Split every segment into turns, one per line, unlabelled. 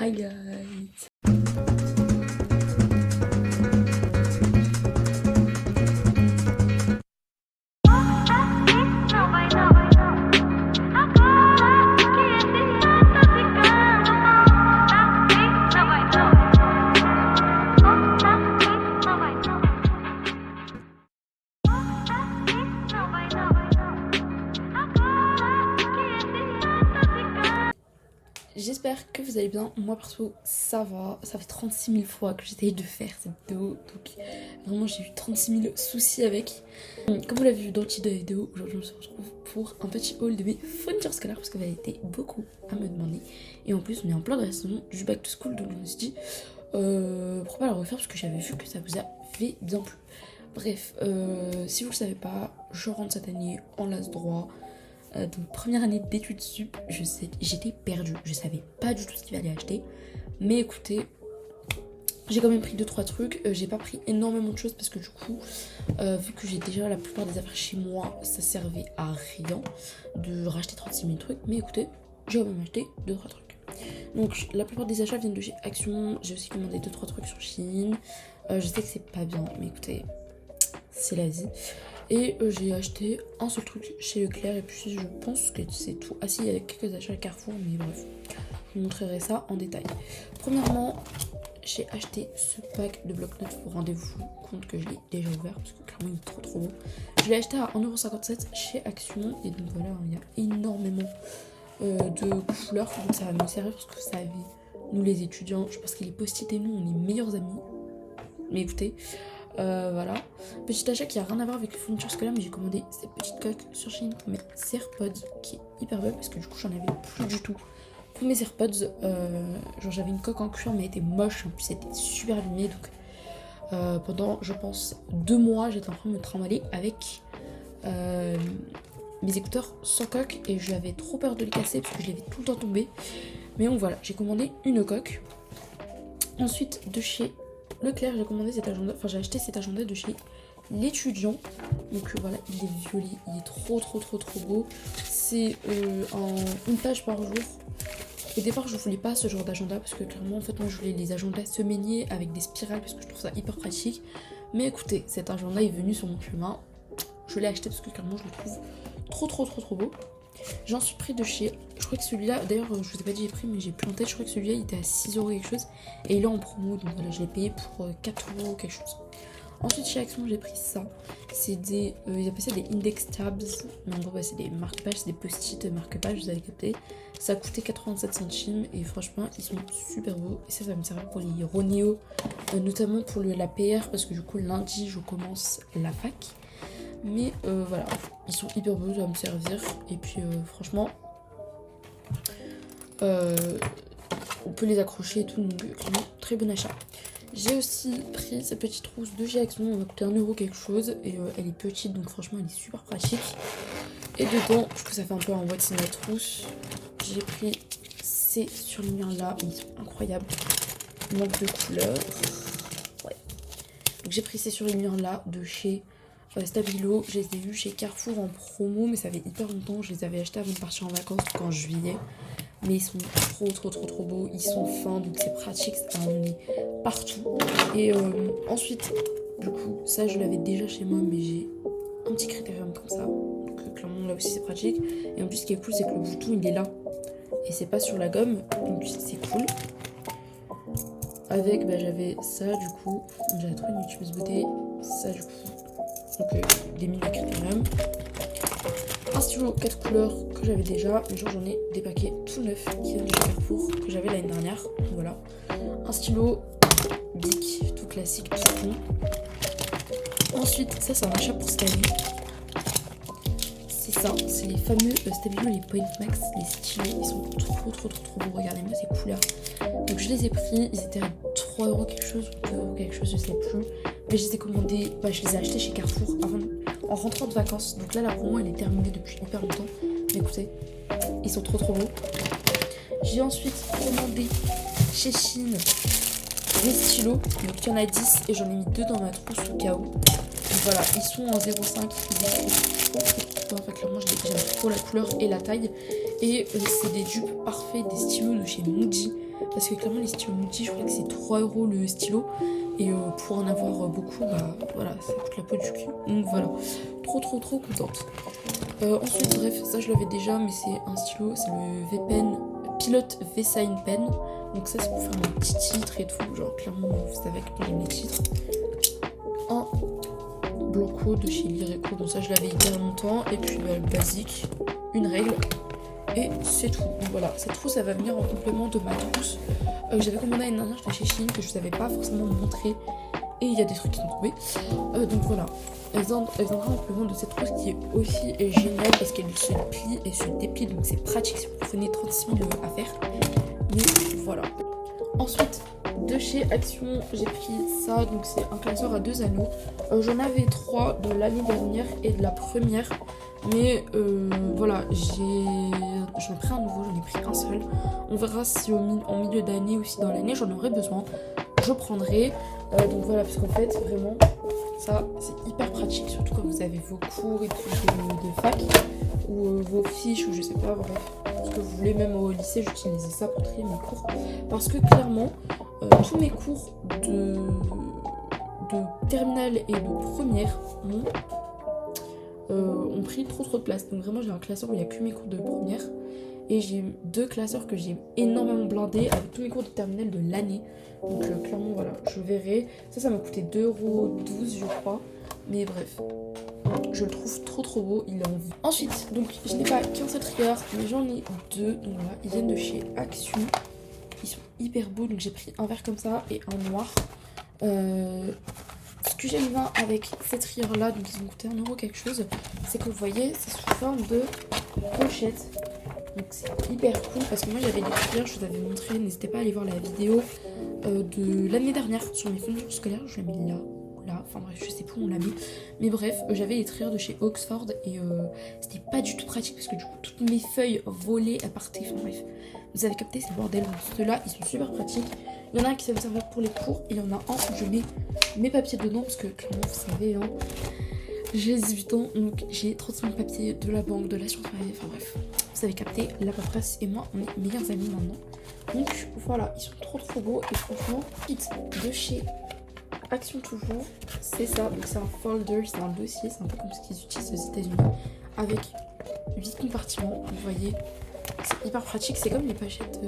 Hi guys. J'espère que vous allez bien. Moi perso ça va. Ça fait 36 000 fois que j'essaye de faire cette vidéo. Donc vraiment j'ai eu 36 000 soucis avec. Comme vous l'avez vu dans le titre de la vidéo, aujourd'hui on se retrouve pour un petit haul de mes fournitures scolaires. Parce que vous avez été beaucoup à me demander. Et en plus on est en plein de récemment du back to school. Donc je me suis dit pourquoi pas la refaire. Parce que j'avais vu que ça vous avait bien plu. Bref, si vous le savez pas, je rentre cette année en LAS droit. Donc première année d'études sup, j'étais perdue, je savais pas du tout ce qu'il fallait acheter. Mais écoutez, j'ai quand même pris 2-3 trucs, j'ai pas pris énormément de choses parce que du coup, vu que j'ai déjà la plupart des affaires chez moi, ça servait à rien de racheter 36 000 trucs. Mais écoutez, j'ai quand même acheté 2-3 trucs. Donc la plupart des achats viennent de chez Action, j'ai aussi commandé 2-3 trucs sur Shein. Je sais que c'est pas bien, mais écoutez, c'est la vie. Et j'ai acheté un seul truc chez Leclerc et puis je pense que c'est tout. Ah si, il y a quelques achats à Carrefour, mais bref, je vous montrerai ça en détail. Premièrement, j'ai acheté ce pack de bloc-notes. Vous rendez-vous compte que je l'ai déjà ouvert parce que clairement il est trop beau. Je l'ai acheté à 1,57€ chez Action et donc voilà, il y a énormément de couleurs. Donc ça va me servir parce que vous savez, nous les étudiants, je pense qu'il est post-it et nous on est meilleurs amis. Mais écoutez, voilà, petit achat qui a rien à voir avec les fournitures scolaires, mais j'ai commandé cette petite coque sur Shein pour mes AirPods qui est hyper belle parce que du coup j'en avais plus du tout pour mes AirPods. Genre j'avais une coque en cuir mais elle était moche, en plus c'était super abîmé. Donc pendant je pense 2 mois j'étais en train de me trimballer avec mes écouteurs sans coque et j'avais trop peur de les casser parce que je les avais tout le temps tombés. Mais donc voilà, j'ai commandé une coque. Ensuite de chez Leclerc, j'ai commandé cet agenda, enfin j'ai acheté cet agenda de chez l'étudiant. Donc voilà, il est violet, il est trop beau. C'est une page par jour. Au départ je voulais pas ce genre d'agenda parce que clairement en fait moi je voulais les agendas semainiers avec des spirales parce que je trouve ça hyper pratique. Mais écoutez, cet agenda est venu sur mon chemin. Je l'ai acheté parce que clairement je le trouve trop beau. J'en suis pris de chez, je crois que celui-là, d'ailleurs je vous ai pas dit les prix mais j'ai plus en tête, je crois que celui-là il était à 6€ quelque chose et il est en promo, donc voilà je l'ai payé pour 4€ quelque chose. Ensuite chez Action j'ai pris ça, c'est des, ils appellent ça des index tabs, mais en gros bah, c'est des marque-pages, c'est des post-it marque-pages, vous avez capté. Ça a coûté 87 centimes et franchement ils sont super beaux et ça va me servir pour les Ronéo, notamment pour la PR parce que du coup lundi je commence la fac. Mais voilà, ils sont hyper beaux, ça va me servir. Et puis franchement, on peut les accrocher et tout, donc vraiment très bon achat. J'ai aussi pris cette petite trousse de chez Action, elle m'a coûté 1€ quelque chose. Et elle est petite, donc franchement elle est super pratique. Et dedans, je trouve que ça fait un peu un what's in my trousse. J'ai pris ces surligneurs là, ils sont incroyables. Manque de couleur. Ouais. Donc j'ai pris ces surligneurs là de chez Stabilo, je les ai vus chez Carrefour en promo, mais ça fait hyper longtemps. Je les avais achetés avant de partir en vacances, donc en juillet. Mais ils sont trop beaux, ils sont fins, donc c'est pratique, ça en est partout. Et ensuite, du coup, ça je l'avais déjà chez moi, mais j'ai un petit critérium comme ça. Donc clairement là aussi c'est pratique. Et en plus ce qui est cool c'est que le bouton il est là. Et c'est pas sur la gomme, donc c'est cool. Avec, bah j'avais ça du coup, j'avais trouvé une youtubeuse beauté, ça du coup. Donc des mini critériums. Un stylo 4 couleurs que j'avais déjà, mais genre j'en ai des paquets tout neufs qui viennent de chez Carrefour que j'avais l'année dernière. Donc voilà. Un stylo Bic, tout classique, tout con. Ensuite, ça c'est un achat pour cette année. C'est ça, c'est les fameux Stabilo, les Point Max, les stylos, ils sont trop beaux, regardez-moi ces couleurs. Donc je les ai pris, ils étaient à 3€ quelque chose, ou 2€ quelque chose, je sais plus. Mais je les ai commandés, bah je les ai achetés chez Carrefour en rentrant de vacances. Donc là la promo elle est terminée depuis hyper longtemps. Mais écoutez, ils sont trop beaux. J'ai ensuite commandé chez Shein des stylos. Donc il y en a 10 et j'en ai mis 2 dans ma trousse au cas où. Donc voilà, ils sont en 0,5, enfin clairement j'aime trop la couleur et la taille. Et c'est des dupes parfaits des stylos de chez Moody. parce que clairement les stylos multi, je crois que c'est 3 € le stylo. Et pour en avoir beaucoup, bah voilà, ça coûte la peau du cul. Donc voilà, trop contente. Ensuite, bref, ça je l'avais déjà, mais c'est un stylo, c'est le V-Pen Pilot V-Sign Pen. Donc ça c'est pour faire mes petits titres et tout, genre clairement vous savez que j'aime les titres. Un Blanco de chez Lyreco, donc ça je l'avais hyper longtemps. Et puis bah, le basique, une règle. Et c'est tout. Donc voilà, cette trousse elle va venir en complément de ma trousse que j'avais commandée l'année dernière chez Shein, que je ne savais pas forcément montrer. Et il y a des trucs qui sont tombés. Donc voilà, elle viendra en complément de cette trousse qui est aussi géniale parce qu'elle se plie et se déplie. Donc c'est pratique si vous prenez 36 000 à faire. Mais voilà. Ensuite, de chez Action, j'ai pris ça. Donc c'est un classeur à 2 anneaux. J'en avais 3 de l'année dernière et de la première. Mais voilà, j'en ai pris un nouveau, j'en ai pris un seul. On verra si en milieu d'année ou si dans l'année j'en aurai besoin. Je prendrai. Donc voilà, parce qu'en fait, vraiment, ça c'est hyper pratique. Surtout quand vous avez vos cours et tout de fac. Ou vos fiches, ou je sais pas, bref. Ce que vous voulez, même au lycée, j'utilisais ça pour trier mes cours. Parce que clairement, tous mes cours de terminale et de première ont pris trop de place. Donc vraiment j'ai un classeur où il n'y a que mes cours de première. Et j'ai 2 classeurs que j'ai énormément blindés avec tous mes cours de terminale de l'année. Donc clairement voilà, je verrai. Ça m'a coûté 2,12 € je crois. Mais bref, je le trouve trop beau, il est en vie. Ensuite, donc je n'ai pas qu'un seul trieur, mais j'en ai 2. Donc voilà, ils viennent de chez Action. Ils sont hyper beaux, donc j'ai pris un vert comme ça et un noir. Ce que j'aime bien avec ces trieurs là, donc ils ont coûté 1 € quelque chose, c'est que vous voyez, c'est sous forme de pochette. Donc c'est hyper cool parce que moi j'avais des trieurs, je vous avais montré, n'hésitez pas à aller voir la vidéo de l'année dernière sur mes fournitures scolaires, je l'ai mis là, enfin bref, je sais plus où on l'a mis. Mais bref, j'avais les trieurs de chez Oxford et c'était pas du tout pratique parce que du coup toutes mes feuilles volaient, elles partaient, enfin bref. Vous avez capté, c'est le bordel. Donc ceux-là, ils sont super pratiques. Il y en a un qui va me servir pour les cours et il y en a un où je mets mes papiers dedans parce que clairement, vous savez, hein, j'ai 18 ans, donc j'ai 35 000 papiers de la banque, de l'assurance maladie, enfin bref. Vous avez capté, la paperasse et moi, on est meilleurs amis maintenant. Donc voilà, ils sont trop beaux et franchement, kit de chez Action toujours, c'est ça. Donc c'est un folder, c'est un dossier, c'est un peu comme ce qu'ils utilisent aux États-Unis avec 8 compartiments, vous voyez. C'est hyper pratique, c'est comme les pochettes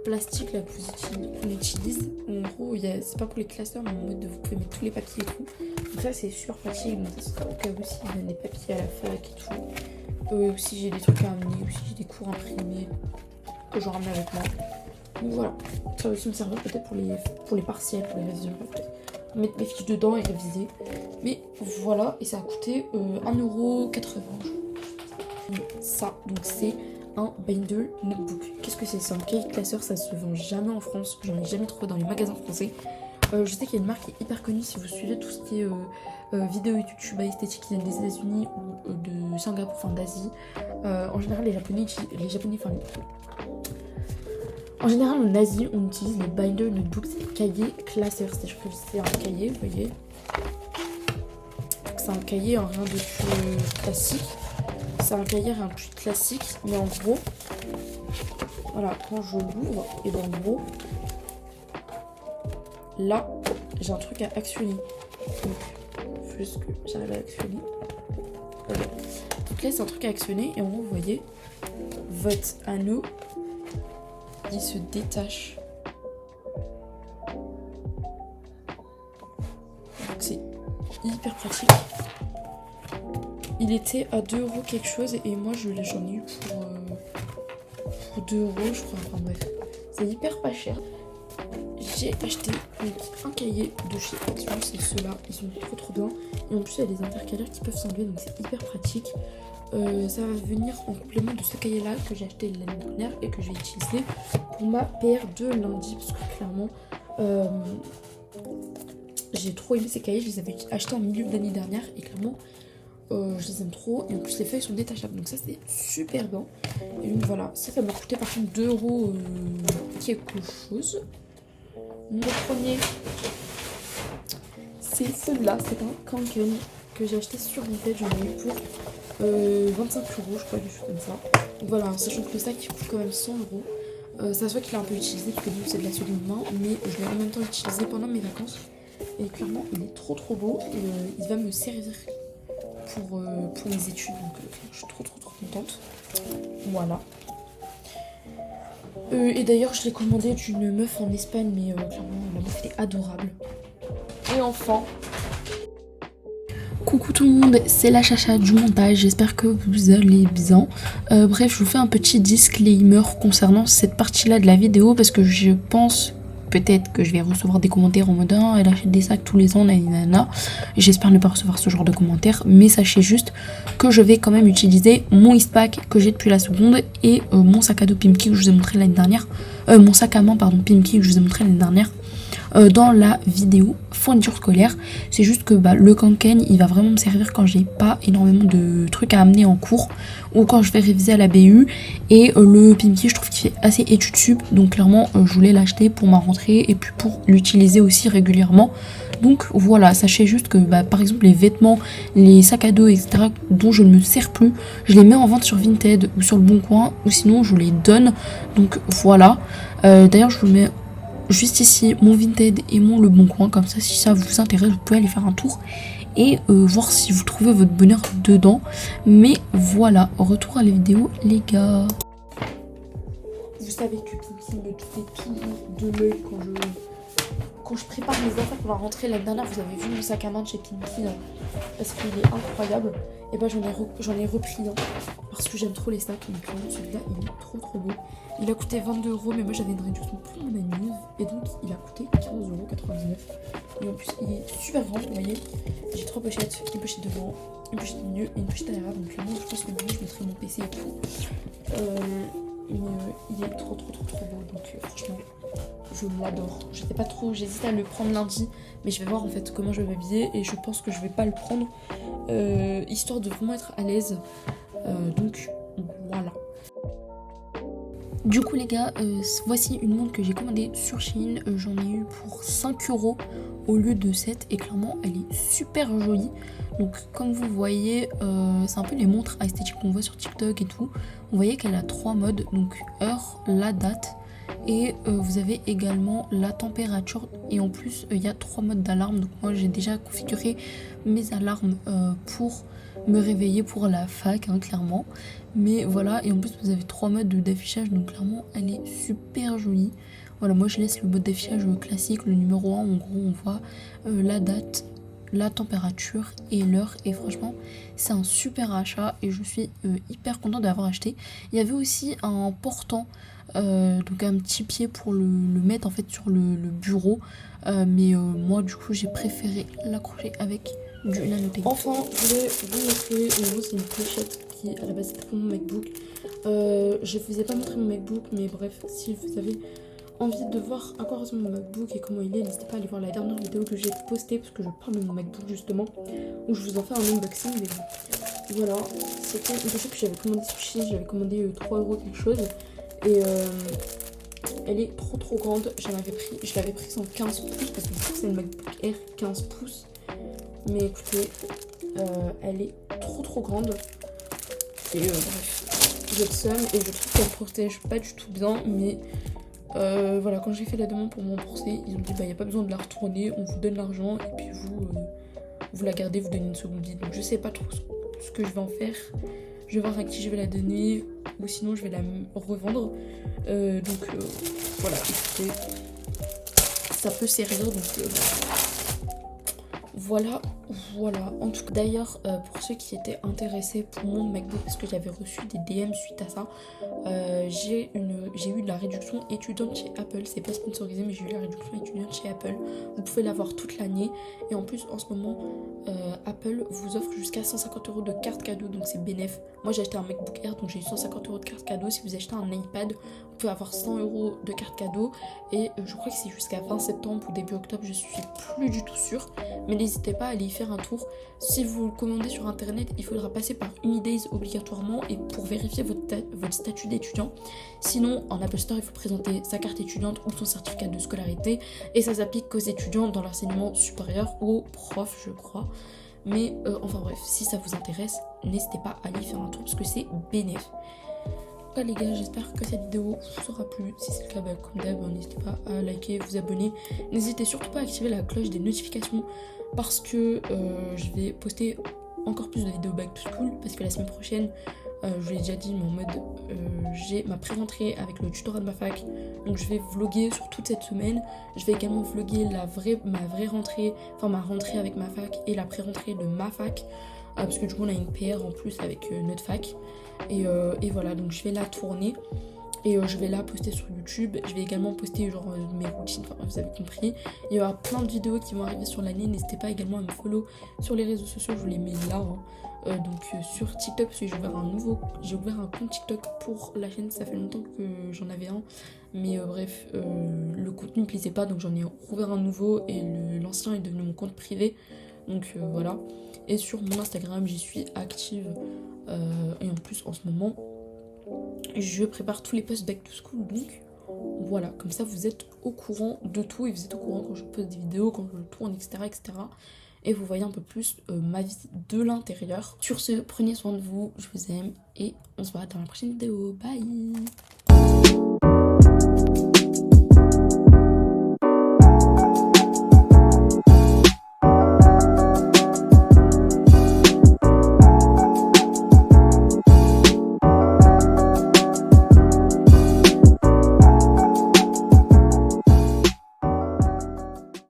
plastiques là qu'on utilise. En gros, c'est pas pour les classeurs, mais en mode vous pouvez mettre tous les papiers et tout. Donc ça c'est super pratique, donc ça sera au cas où s'il y a des papiers à la fac et tout. Ou si j'ai des trucs à amener, ou si j'ai des cours imprimés que je ramène avec moi. Donc voilà, ça va aussi me servir peut-être pour les partiels, pour les révisions. Peut-être mettre mes fiches dedans et réviser. Mais voilà, et ça a coûté 1,80 €. Ça, donc c'est un binder notebook. Qu'est-ce que c'est? C'est un cahier classeur, ça se vend jamais en France. J'en ai jamais trouvé dans les magasins français. Je sais qu'il y a une marque qui est hyper connue si vous suivez tout ce qui est vidéo et YouTube esthétique qui viennent des États-Unis ou de Singapour, enfin d'Asie. En général, en général, en Asie, on utilise les binder notebooks, c'est les cahiers classeurs. C'est-à-dire que c'est un cahier, vous voyez. C'est un cahier en rien de plus classique. C'est un cahier rien de plus classique, mais en gros, voilà, quand je l'ouvre, et ben en gros, là, j'ai un truc à actionner. Donc, juste que j'arrive à actionner. Voilà. Donc là, c'est un truc à actionner, et en gros, vous voyez, votre anneau, il se détache. Donc c'est hyper pratique. Il était à 2 € quelque chose et moi j'en ai eu pour 2 € je crois. Enfin bref, c'est hyper pas cher. J'ai acheté donc, un cahier de chez Action, c'est ceux-là, ils sont trop bien. Et en plus il y a des intercalaires qui peuvent s'enlever donc c'est hyper pratique. Ça va venir en complément de ce cahier là que j'ai acheté l'année dernière et que j'ai utilisé pour ma PR de lundi parce que clairement j'ai trop aimé ces cahiers, je les avais achetés en milieu de l'année dernière et clairement je les aime trop et en plus les feuilles sont détachables donc ça c'est super bien. Et donc voilà, ça m'a coûté par contre 2 € quelque chose. Le premier c'est celui-là, c'est un Kanken que j'ai acheté sur Vinted, j'en ai eu pour 25 € je crois, quelque chose comme ça. Donc voilà, sachant que le sac il coûte quand même 100 €. Ça se voit qu'il est un peu utilisé parce que c'est de la seconde main, mais je l'ai en même temps utilisé pendant mes vacances. Et clairement, il est trop beau et il va me servir pour mes études. Donc je suis trop contente. Voilà. Et d'ailleurs, je l'ai commandé d'une meuf en Espagne, mais clairement, la meuf était adorable. Et enfin, coucou tout le monde, c'est la Chacha du montage, j'espère que vous allez bien. Bref, je vous fais un petit disclaimer concernant cette partie-là de la vidéo parce que je pense peut-être que je vais recevoir des commentaires en mode « elle achète des sacs tous les ans, nanana ». J'espère ne pas recevoir ce genre de commentaires, mais sachez juste que je vais quand même utiliser mon Eastpak que j'ai depuis la seconde et mon sac à dos Pimki que je vous ai montré l'année dernière. Mon sac à main, pardon, Pimki que je vous ai montré l'année dernière. Dans la vidéo fourniture scolaire. C'est juste que le Kanken il va vraiment me servir quand j'ai pas énormément de trucs à amener en cours ou quand je vais réviser à la BU. Et le Pimki je trouve qu'il fait assez études sup, donc clairement je voulais l'acheter pour ma rentrée et puis pour l'utiliser aussi régulièrement. Donc voilà, sachez juste que par exemple les vêtements, les sacs à dos etc dont je ne me sers plus, je les mets en vente sur Vinted ou sur le Bon Coin ou sinon je les donne. Donc voilà, d'ailleurs je vous mets juste ici mon Vinted et mon Le Bon Coin, comme ça si ça vous intéresse vous pouvez aller faire un tour et voir si vous trouvez votre bonheur dedans. Mais voilà, retour à la vidéo les gars. Vous savez que Pimki me fait toujours de l'œil quand je prépare mes affaires pour la rentrée. L'année dernière vous avez vu mon sac à main de chez Pimki là, parce qu'il est incroyable. Et j'en ai repris un parce que j'aime trop les sacs. Donc celui-là il est trop beau. Il a coûté 22 €, mais moi j'avais une réduction pour mon anniv et donc il a coûté 15,99 €. Et en plus il est super grand, vous voyez. J'ai 3 pochettes, une pochette devant, une pochette au milieu et une pochette à l'arrière. Donc clairement je pense que lui je mettrai mon PC et tout. Il est trop beau, donc franchement je l'adore. Je sais pas trop, j'hésite à le prendre lundi, mais je vais voir en fait comment je vais m'habiller et je pense que je vais pas le prendre histoire de vraiment être à l'aise. Donc voilà. Du coup les gars, voici une montre que j'ai commandée sur Shein. J'en ai eu pour 5 € au lieu de 7 et clairement elle est super jolie. Donc comme vous voyez, c'est un peu les montres esthétiques qu'on voit sur TikTok et tout. Vous voyez qu'elle a 3 modes, donc heure, la date et vous avez également la température. Et en plus il y a 3 modes d'alarme. Donc moi j'ai déjà configuré mes alarmes pour me réveiller pour la fac clairement. Mais voilà, et en plus vous avez 3 modes d'affichage, donc clairement elle est super jolie. Voilà, moi je laisse le mode d'affichage classique, le numéro 1, en gros on voit la date, la température et l'heure. Et franchement c'est un super achat et je suis hyper contente d'avoir acheté. Il y avait aussi un portant, donc un petit pied pour le mettre en fait sur le bureau. Mais moi du coup j'ai préféré l'accrocher avec du nanotape. Enfin je voulais vous montrer, moi c'est une pochette qui à la base c'était pour mon MacBook. Je vous ai pas montré mon MacBook, mais bref, si vous avez envie de voir à quoi ressemble mon MacBook et comment il est, n'hésitez pas à aller voir la dernière vidéo que j'ai postée parce que je parle de mon MacBook justement, où je vous en fais un unboxing. Mais bon, voilà, c'était une pochette que j'avais commandée sur Shein, j'avais commandé 3 € quelque chose et elle est trop grande. Je l'avais prise en 15 pouces parce que c'est une MacBook Air 15 pouces. Mais écoutez, elle est trop grande. Et bref, j'ai le seum et je trouve qu'elle protège pas du tout bien. Mais voilà, quand j'ai fait la demande pour me rembourser, ils ont dit y a pas besoin de la retourner, on vous donne l'argent et puis vous la gardez, vous donnez une seconde vie. Donc je sais pas trop ce que je vais en faire. Je vais voir à qui je vais la donner ou sinon je vais la revendre. Voilà, écoutez, ça peut servir donc voilà. En tout cas d'ailleurs pour ceux qui étaient intéressés pour mon MacBook, parce que j'avais reçu des DM suite à ça, j'ai eu de la réduction étudiante chez Apple. C'est pas sponsorisé mais j'ai eu la réduction étudiante chez Apple. Vous pouvez l'avoir toute l'année et en plus en ce moment Apple vous offre jusqu'à 150 € de carte cadeau, donc c'est bénéf. Moi j'ai acheté un MacBook Air donc j'ai eu 150 € de carte cadeau. Si vous achetez un iPad vous pouvez avoir 100 € de carte cadeau et je crois que c'est jusqu'à fin septembre ou début octobre, je suis plus du tout sûre, mais n'hésitez pas à aller y faire un tour. Si vous le commandez sur internet, il faudra passer par Unidays obligatoirement et pour vérifier votre statut d'étudiant. Sinon en Apple Store il faut présenter sa carte étudiante ou son certificat de scolarité et ça s'applique qu'aux étudiants dans l'enseignement supérieur ou aux profs je crois. Mais enfin bref, si ça vous intéresse, n'hésitez pas à aller faire un tour parce que c'est bénéf. tout cas les gars, j'espère que cette vidéo vous aura plu. Si c'est le cas, comme d'hab, n'hésitez pas à liker, vous abonner. N'hésitez surtout pas à activer la cloche des notifications parce que je vais poster encore plus de vidéos back to school, parce que la semaine prochaine, je vous l'ai déjà dit, mais en mode j'ai ma pré-rentrée avec le tutorat de ma fac, donc je vais vlogger sur toute cette semaine. Je vais également vlogger ma vraie rentrée, enfin ma rentrée avec ma fac et la pré-rentrée de ma fac, parce que du coup on a une PR en plus avec notre fac, et voilà, donc je vais la tourner. Et je vais la poster sur YouTube. Je vais également poster genre mes routines, enfin vous avez compris. Il y aura plein de vidéos qui vont arriver sur l'année. N'hésitez pas également à me follow sur les réseaux sociaux, je vous les mets là. Donc sur TikTok, parce que j'ai ouvert un compte TikTok pour la chaîne. Ça fait longtemps que j'en avais un. Mais bref, le contenu ne me plaisait pas, donc j'en ai ouvert un nouveau. Et l'ancien est devenu mon compte privé. Donc voilà. Et sur mon Instagram, j'y suis active. Et en plus en ce moment, je prépare tous les posts back to school, donc voilà, comme ça vous êtes au courant de tout et vous êtes au courant quand je poste des vidéos, quand je tourne, etc. Et vous voyez un peu plus ma vie de l'intérieur. Sur ce, prenez soin de vous, je vous aime et on se voit dans la prochaine vidéo. Bye.